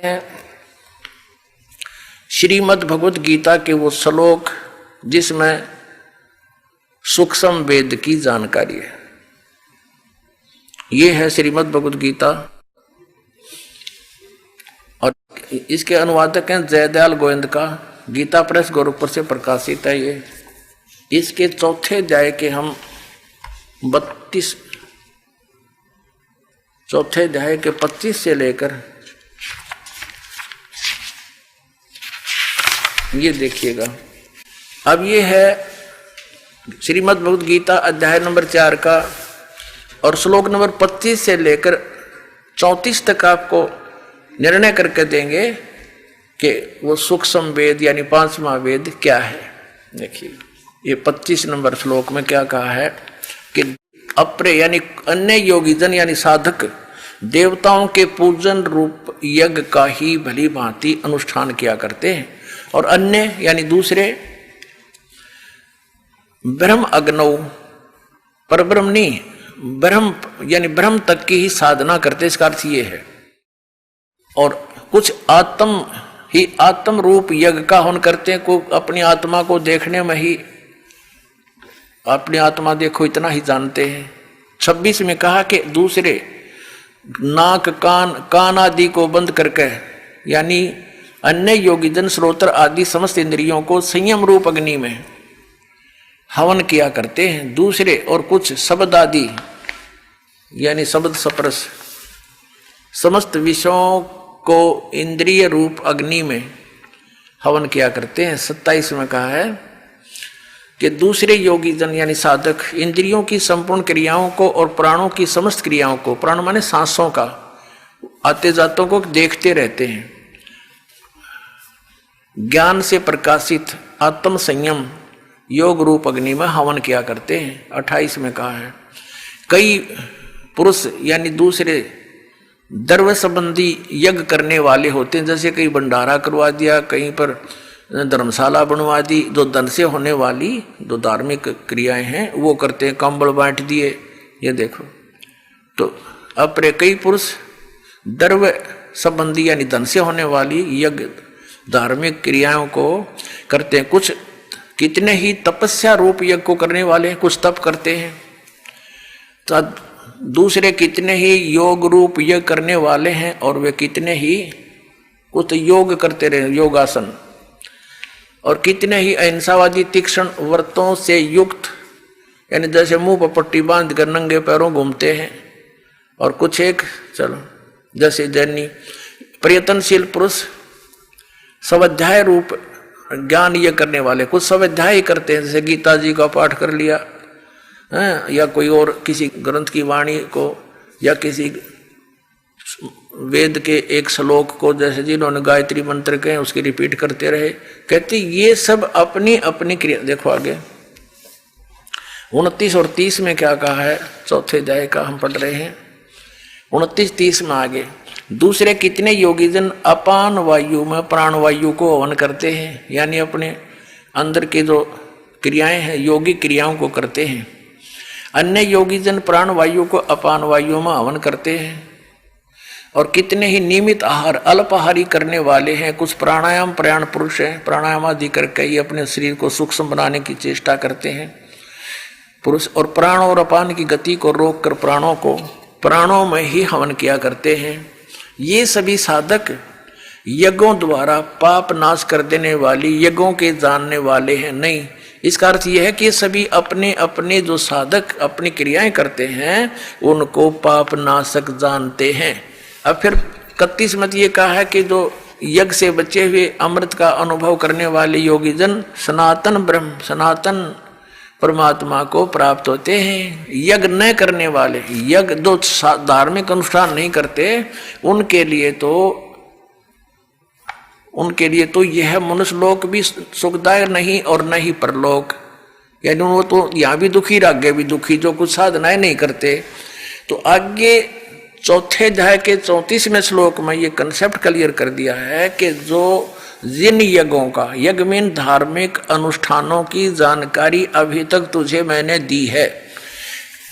हैं श्रीमद् भगवत गीता के वो श्लोक जिसमें सूक्ष्म वेद की जानकारी है। ये है श्रीमद् भगवत गीता और इसके अनुवादक हैं जयदयाल गोविंद का, गीता प्रेस गोरखपुर से प्रकाशित है। ये इसके चौथे अध्याय के हम 32 चौथे अध्याय के 25 से लेकर ये देखिएगा। अब ये है श्रीमद् भगवत गीता अध्याय नंबर 4 का और श्लोक नंबर 25 से लेकर 34 तक आपको निर्णय करके देंगे कि वो सूक्ष्म वेद यानी 5वां वेद क्या है। देखिए ये 25 नंबर श्लोक में क्या कहा है कि अप्रे यानी अन्य योगीजन यानी साधक देवताओं के पूजन रूप यज्ञ का ही भली भांति अनुष्ठान किया करते हैं और अन्य यानी दूसरे ब्रह्म अग्नौ पर ब्रह्म नहीं, ब्रह्म यानी ब्रह्म तक की ही साधना करते। इसका अर्थ ये है। और कुछ आत्म रूप यज्ञ का हवन करते हैं, को अपनी आत्मा को देखने में ही अपनी आत्मा देखो इतना ही जानते हैं। 26 में कहा कि दूसरे नाक कान आदि को बंद करके यानी अन्य योगीजन श्रोत्र आदि समस्त इंद्रियों को संयम रूप अग्नि में हवन किया करते हैं। दूसरे और कुछ शब्द आदि यानी शब्द स्पर्श समस्त विषयों को इंद्रिय रूप अग्नि में हवन किया करते हैं। 27 में कहा है कि दूसरे योगीजन यानी साधक इंद्रियों की संपूर्ण क्रियाओं को और प्राणों की समस्त क्रियाओं को, प्राण माने सांसों का, आते जातों को देखते रहते हैं। ज्ञान से प्रकाशित आत्म संयम योग रूप अग्नि में हवन किया करते हैं। 28 में कहा है कई पुरुष यानी दूसरे द्रव्य संबंधी यज्ञ करने वाले होते हैं, जैसे कहीं भंडारा करवा दिया, कहीं पर धर्मशाला बनवा दी। जो धन से होने वाली जो धार्मिक क्रियाएं हैं वो करते हैं, कंबल बांट दिए। ये देखो तो अपने कई पुरुष द्रव्य संबंधी यानी धन से होने वाली यज्ञ धार्मिक क्रियाओं को करते हैं। कुछ कितने ही तपस्या रूप यज्ञ को करने वाले हैं, कुछ तप करते हैं। तो दूसरे कितने ही योग रूप यज्ञ करने वाले हैं और वे कितने ही कुछ योग करते रहे, योगासन, और कितने ही अहिंसावादी तीक्ष्ण व्रतों से युक्त यानी जैसे मुंह पर पट्टी बांध कर नंगे पैरों घूमते हैं। और कुछ एक चलो जैसे जैनी प्रयत्नशील पुरुष स्वाध्याय रूप ज्ञान ये करने वाले, कुछ स्वाध्याय करते हैं, जैसे गीता जी का पाठ कर लिया है, या कोई और किसी ग्रंथ की वाणी को या किसी वेद के एक श्लोक को, जैसे जिन्होंने गायत्री मंत्र के उसकी रिपीट करते रहे। कहते ये सब अपनी अपनी क्रिया। देखो आगे 29 और 30 में क्या कहा है, चौथे अध्याय का हम पढ़ रहे हैं। 29-30 में आगे दूसरे कितने योगीजन अपान वायु में प्राण वायु को हवन करते हैं, यानी अपने अंदर की जो क्रियाएं हैं योगी क्रियाओं को करते हैं। अन्य योगीजन प्राण वायु को अपान वायु में हवन करते हैं। और कितने ही नियमित आहार अल्पाहारी करने वाले हैं। कुछ प्राणायाम प्रयाण पुरुष हैं, प्राणायाम आदि करके ही अपने शरीर को सूक्ष्म बनाने की चेष्टा करते हैं पुरुष। और प्राण और अपान की गति को रोककर प्राणों में ही हवन किया करते हैं। ये सभी साधक यज्ञों द्वारा पाप नाश कर देने वाली यज्ञों के जानने वाले हैं नहीं। इसका अर्थ यह है कि सभी अपने अपने जो साधक अपनी क्रियाएं करते हैं उनको पाप नाशक जानते हैं। अब फिर 31 में ये कहा है कि जो यज्ञ से बचे हुए अमृत का अनुभव करने वाले योगीजन सनातन ब्रह्म सनातन परमात्मा को प्राप्त होते हैं। यज्ञ न करने वाले, यज्ञ जो धार्मिक अनुष्ठान नहीं करते, उनके लिए तो यह मनुष्य लोक भी सुखदायक नहीं और न ही परलोक, यानी वो तो यहाँ भी दुखी रह गए भी दुखी, जो कुछ साधनाएं नहीं करते। तो आगे चौथे अध्याय के 34वें श्लोक में ये कंसेप्ट क्लियर कर दिया है कि जो जिन यज्ञों का, यज्ञ में धार्मिक अनुष्ठानों की जानकारी अभी तक तुझे मैंने दी है,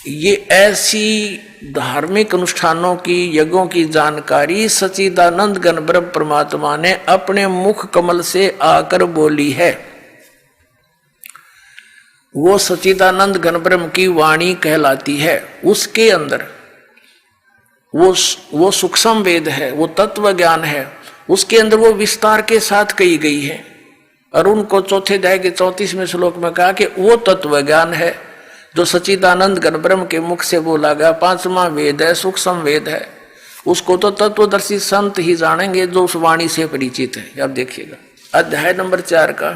ये ऐसी धार्मिक अनुष्ठानों की, यज्ञों की जानकारी सच्चिदानंद घन ब्रह्म परमात्मा ने अपने मुख कमल से आकर बोली है। वो सच्चिदानंद घन ब्रह्म की वाणी कहलाती है। उसके अंदर वो सूक्ष्म वेद है, वो तत्व ज्ञान है, उसके अंदर वो विस्तार के साथ कही गई है। और उनको चौथे अध्याय के 34वें श्लोक में कहा कि वो तत्व ज्ञान है जो सच्चिदानंद घन ब्रह्म के मुख से बोला गया, पांचवा वेद है, सूक्ष्म वेद है। उसको तो तत्वदर्शी संत ही जानेंगे जो उस वाणी से परिचित है। अब देखिएगा अध्याय नंबर 4 का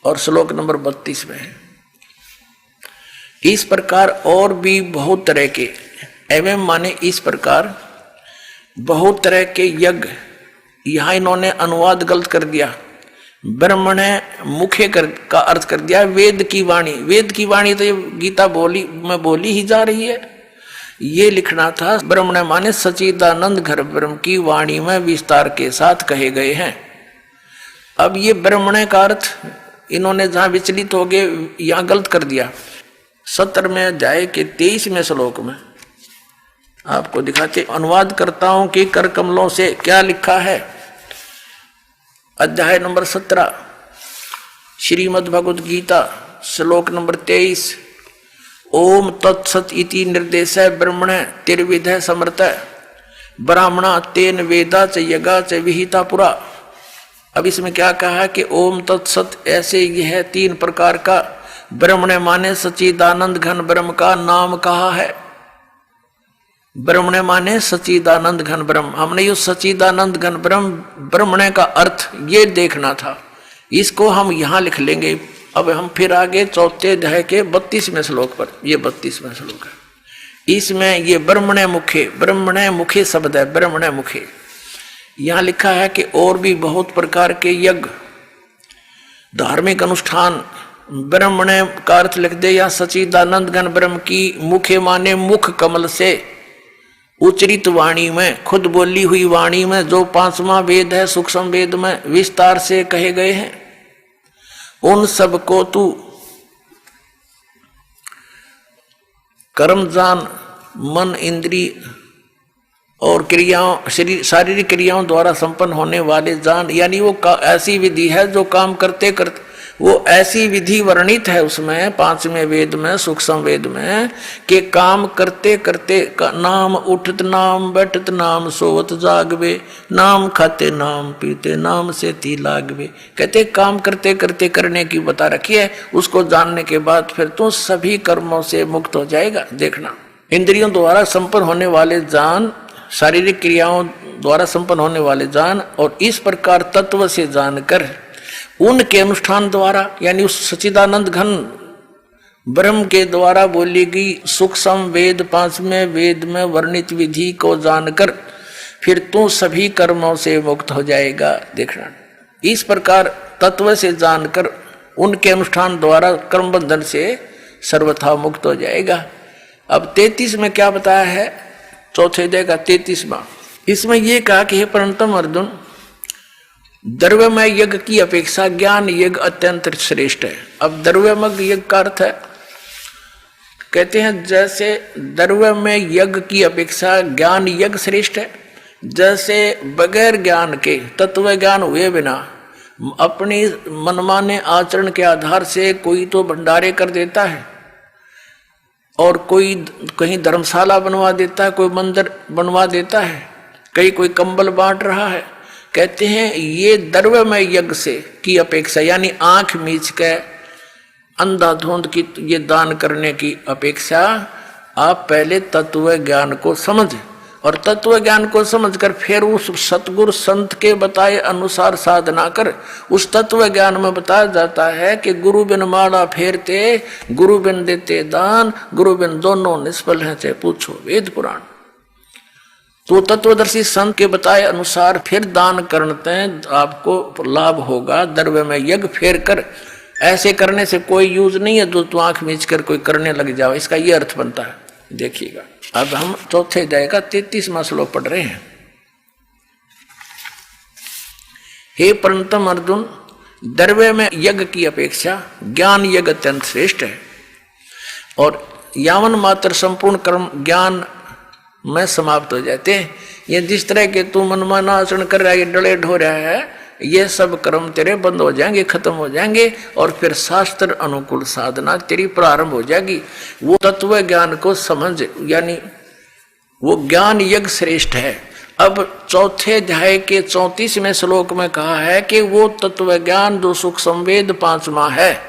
और श्लोक नंबर 32 में है। इस प्रकार और भी बहुत तरह के, एवं माने इस प्रकार बहुत तरह के यज्ञ, यहां इन्होंने अनुवाद गलत कर दिया, ब्रह्मण मुखे का अर्थ कर दिया वेद की वाणी। वेद की वाणी तो ये गीता में बोली ही जा रही है। ये लिखना था ब्रह्मण माने सच्चिदानंद घन ब्रह्म की वाणी में विस्तार के साथ कहे गए हैं। अब ये ब्रह्मण का अर्थ इन्होंने जहां विचलित हो गए, यहां गलत कर दिया। 17वें अध्याय के 23वें श्लोक में आपको दिखाते, अनुवाद करता हूं कि कर कमलों से क्या लिखा है। अध्याय नंबर 17 श्रीमद् भगवद गीता श्लोक नंबर 23। ओम तत्सत इति निर्देश ब्रह्मण तिर्विध समर्थ ब्राह्मणा तेन वेदा च यगा च विहिता पुरा। अब इसमें क्या कहा कि ओम तत्सत, ऐसे यह 3 प्रकार का ब्रह्मण माने सच्चिदानंद घन ब्रह्म का नाम कहा है। ब्रह्मण माने सच्चिदानंद घन ब्रह्म। हमने ये सच्चिदानंद घन ब्रह्मण का अर्थ ये देखना था, इसको हम यहां लिख लेंगे। अब हम फिर आगे चौथे अध्याय के 32वें श्लोक पर, ये 32वां श्लोक है, इसमें ये ब्रह्मण मुखे शब्द है, ब्रह्मण मुखे। यहां लिखा है कि और भी बहुत प्रकार के यज्ञ, धार्मिक अनुष्ठान, ब्रह्मण का अर्थ लिख दे या सच्चिदानंद घन ब्रह्म की मुखे माने मुख कमल से उच्चरित वाणी में, खुद बोली हुई वाणी में, जो 5वां वेद है सूक्ष्म वेद में विस्तार से कहे गए हैं, उन सब को तू कर्म जान, मन, इंद्री और क्रियाओं, शारीरिक क्रियाओं द्वारा संपन्न होने वाले जान। यानी वो ऐसी विधि है जो काम करते करते, वो ऐसी विधि वर्णित है उसमें 5वें वेद में, सूक्ष्म वेद में, कि काम करते करते नाम उठत नाम बैठत नाम सोवत जागवे, नाम खाते नाम पीते नाम से ती लागवे। कहते काम करते करते करने की बता रखी है। उसको जानने के बाद फिर तो सभी कर्मों से मुक्त हो जाएगा। देखना, इंद्रियों द्वारा संपन्न होने वाले जान, शारीरिक क्रियाओं द्वारा संपन्न होने वाले जान, और इस प्रकार तत्व से जानकर उनके अनुष्ठान द्वारा, यानी उस सच्चिदानंद घन ब्रह्म के द्वारा बोली गई सूक्ष्म वेद 5वें वेद में वर्णित विधि को जानकर फिर तू सभी कर्मों से मुक्त हो जाएगा। देखना, इस प्रकार तत्व से जानकर उनके अनुष्ठान द्वारा कर्म बंधन से सर्वथा मुक्त हो जाएगा। अब 33 में क्या बताया है, चौथे अध्याय का 33वां, इसमें यह कहा कि हे परंतम अर्जुन, द्रव्यमय यज्ञ की अपेक्षा ज्ञान यज्ञ अत्यंत श्रेष्ठ है। अब द्रव्यमय यज्ञ का अर्थ है, कहते हैं जैसे द्रव्यमय यज्ञ की अपेक्षा ज्ञान यज्ञ श्रेष्ठ है, जैसे बगैर ज्ञान के, तत्व ज्ञान हुए बिना अपनी मनमाने आचरण के आधार से कोई तो भंडारे कर देता है और कोई कहीं धर्मशाला बनवा देता है, कोई मंदिर बनवा देता है, कहीं कोई कंबल बांट रहा है। कहते हैं ये द्रव्यमय यज्ञ से की अपेक्षा, यानी आंख मीच के अंधाधुंध की ये दान करने की अपेक्षा आप पहले तत्व ज्ञान को समझ, और तत्व ज्ञान को समझकर फिर उस सतगुरु संत के बताए अनुसार साधना कर। उस तत्व ज्ञान में बताया जाता है कि गुरु बिन माला फेरते, गुरु बिन देते दान, गुरु बिन दोनों निष्फल हैं, चाहे पूछो वेद पुराण। तो तत्वदर्शी संत के बताए अनुसार फिर दान करते हैं, आपको लाभ होगा। द्रव्य में यज्ञ फेर कर, ऐसे करने से कोई यूज नहीं है जो तू आंख मीच कर कोई करने लग जाओ, इसका ये अर्थ बनता है। देखिएगा, अब हम चौथे अध्याय का 33वां श्लोक पढ़ रहे हैं। हे परंतम अर्जुन, द्रव्य में यज्ञ की अपेक्षा ज्ञान यज्ञ अत्यंत श्रेष्ठ है। और यावन मात्र संपूर्ण कर्म ज्ञान में समाप्त हो जाते हैं। ये जिस तरह के तू मनमाना आचरण कर रहा है, ये डले ढो रहा है, ये सब कर्म तेरे बंद हो जाएंगे, खत्म हो जाएंगे, और फिर शास्त्र अनुकूल साधना तेरी प्रारंभ हो जाएगी। वो तत्व ज्ञान को समझ, यानी वो ज्ञान यज्ञ श्रेष्ठ है। अब चौथे अध्याय के 34वें श्लोक में कहा है कि वो तत्व ज्ञान जो सुख संवेद पांचवा है,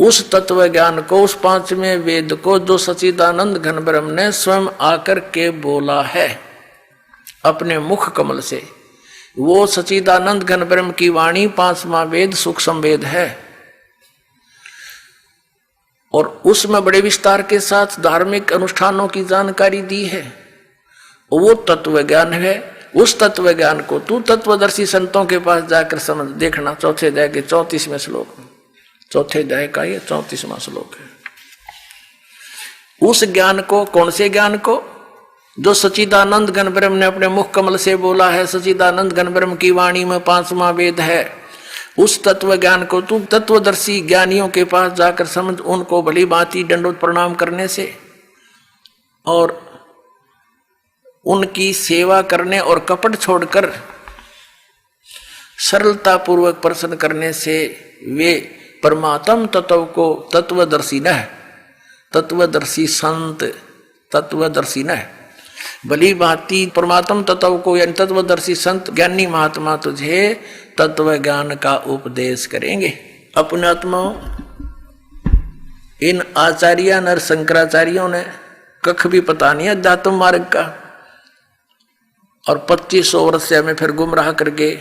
उस तत्व ज्ञान को, उस पांचवें वेद को जो सच्चिदानंद घन ब्रह्म ने स्वयं आकर के बोला है अपने मुख कमल से, वो सच्चिदानंद घन ब्रह्म की वाणी पांचवा वेद सुख संवेद है। और उसमें बड़े विस्तार के साथ धार्मिक अनुष्ठानों की जानकारी दी है। वो तत्व ज्ञान है। उस तत्व ज्ञान को तू तत्वदर्शी संतों के पास जाकर समझ देखना। चौथे अध्याय के 34वें श्लोक में, चौथे अध्याय का ये 34वां श्लोक है। उस ज्ञान को, कौन से ज्ञान को? जो सच्चिदानंद घन ब्रह्म ने अपने मुख कमल से बोला है, सच्चिदानंद घन ब्रह्म की वाणी में पांचवा वेद है। उस तत्व ज्ञान को तू तत्वदर्शी ज्ञानियों के पास जाकर समझ, उनको भली भांति दंडवत प्रणाम करने से और उनकी सेवा करने और कपट छोड़कर सरलता पूर्वक प्रसन्न करने से वे परमात्म तत्व को तत्वदर्शी न, तत्वदर्शी संत तत्वदर्शी न, भली भांति परमात्म तत्व को यानी तत्वदर्शी संत ज्ञानी महात्मा तुझे तत्व ज्ञान का उपदेश करेंगे। अपने आत्माओं, इन आचार्य नर शंकराचार्यों ने कख भी पता नहीं अध्यात्म मार्ग का, और 2500 वर्ष से हमें फिर गुमराह करके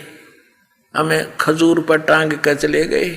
हमें खजूर पर टांग कर चले गए।